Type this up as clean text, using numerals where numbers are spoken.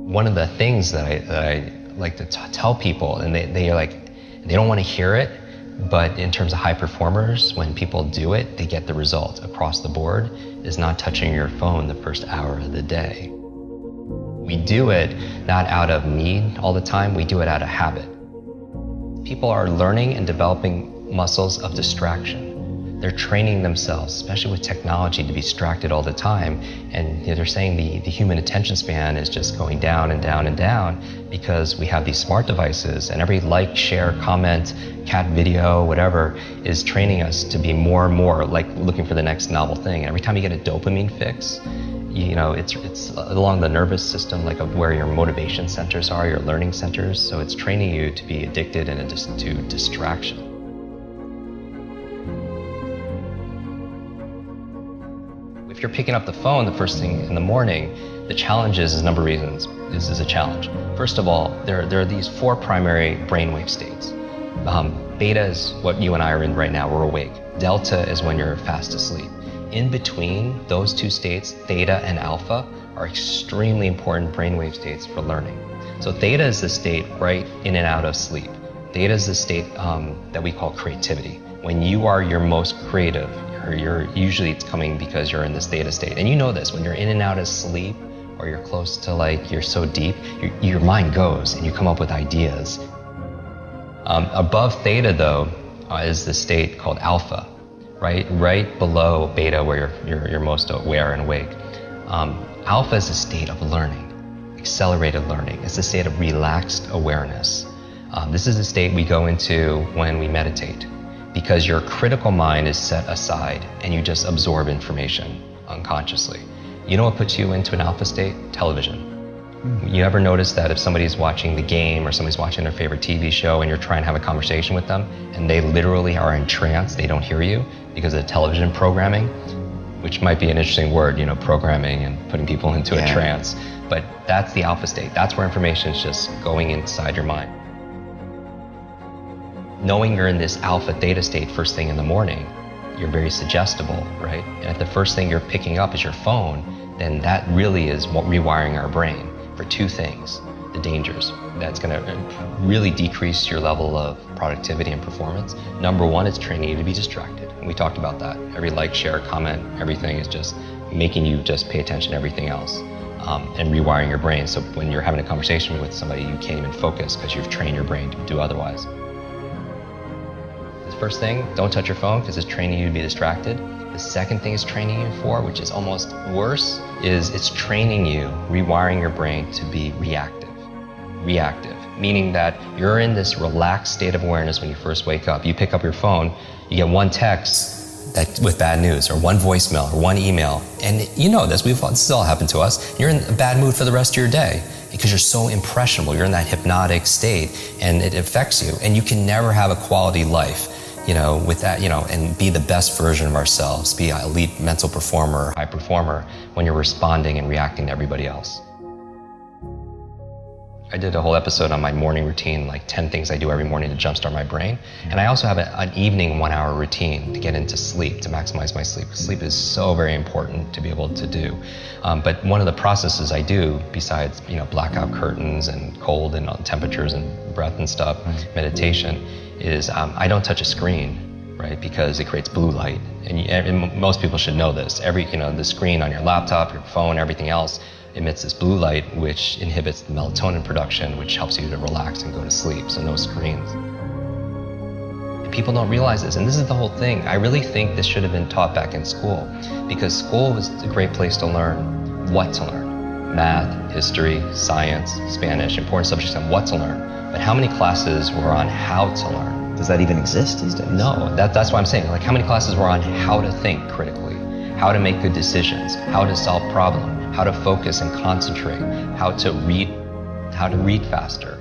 One of the things that I like to tell people, and they don't want to hear it, but in terms of high performers, when people do it, they get the result across the board, is not touching your phone the first hour of the day. We do it not out of need all the time, we do it out of habit. People are learning and developing muscles of distraction. They're training themselves, especially with technology, to be distracted all the time. And they're saying the human attention span is just going down and down and down because we have these smart devices, and every like, share, comment, cat video, whatever, is training us to be more and more like looking for the next novel thing. And every time you get a dopamine fix, it's along the nervous system, like of where your motivation centers are, your learning centers. So it's training you to be addicted and to distraction. If you're picking up the phone the first thing in the morning, the challenge is a number of reasons. This is a challenge. First of all, there are these 4 primary brainwave states. Beta is what you and I are in right now, we're awake. Delta is when you're fast asleep. In between those 2 states, theta and alpha, are extremely important brainwave states for learning. So theta is the state right in and out of sleep. Theta is the state that we call creativity. When you are your most creative, usually it's coming because you're in this theta state. And you know this, when you're in and out of sleep, or you're close to you're so deep, your mind goes and you come up with ideas. Above theta though, is the state called alpha, right below beta where you're most aware and awake. Alpha is a state of learning, accelerated learning. It's a state of relaxed awareness. This is a state we go into when we meditate, because your critical mind is set aside and you just absorb information unconsciously. You know what puts you into an alpha state? Television. You ever notice that if somebody's watching the game or somebody's watching their favorite TV show and you're trying to have a conversation with them and they literally are in trance, they don't hear you because of the television programming, which might be an interesting word, programming and putting people into a trance. But that's the alpha state. That's where information is just going inside your mind. Knowing you're in this alpha theta state first thing in the morning, you're very suggestible, right? And if the first thing you're picking up is your phone, then that really is rewiring our brain for 2 things. The dangers. That's going to really decrease your level of productivity and performance. Number 1, it's training you to be distracted. And we talked about that. Every like, share, comment, everything is just making you just pay attention to everything else. And rewiring your brain. So when you're having a conversation with somebody, you can't even focus because you've trained your brain to do otherwise. First thing, don't touch your phone because it's training you to be distracted. The second thing it's training you for, which is almost worse, is it's training you, rewiring your brain to be reactive. Reactive, meaning that you're in this relaxed state of awareness when you first wake up. You pick up your phone, you get one text with bad news, or one voicemail, or one email, and you know this, this has all happened to us. You're in a bad mood for the rest of your day because you're so impressionable. You're in that hypnotic state, and it affects you, and you can never have a quality life with that, and be the best version of ourselves, be an elite mental performer, high performer, when you're responding and reacting to everybody else. I did a whole episode on my morning routine, like 10 things I do every morning to jumpstart my brain. And I also have an evening 1-hour routine to get into sleep, to maximize my sleep. Sleep is so very important to be able to do. But one of the processes I do, besides blackout curtains and cold and temperatures and breath and stuff, meditation, is I don't touch a screen, right? Because it creates blue light. And most people should know this. The screen on your laptop, your phone, everything else emits this blue light, which inhibits the melatonin production, which helps you to relax and go to sleep. So no screens. And people don't realize this, and this is the whole thing. I really think this should have been taught back in school, because school was a great place to learn what to learn. Math, history, science, Spanish, important subjects on what to learn. But how many classes were on how to learn? Does that even exist these days? No, that's what I'm saying. Like, how many classes were on how to think critically, how to make good decisions, how to solve problems, how to focus and concentrate, how to read faster,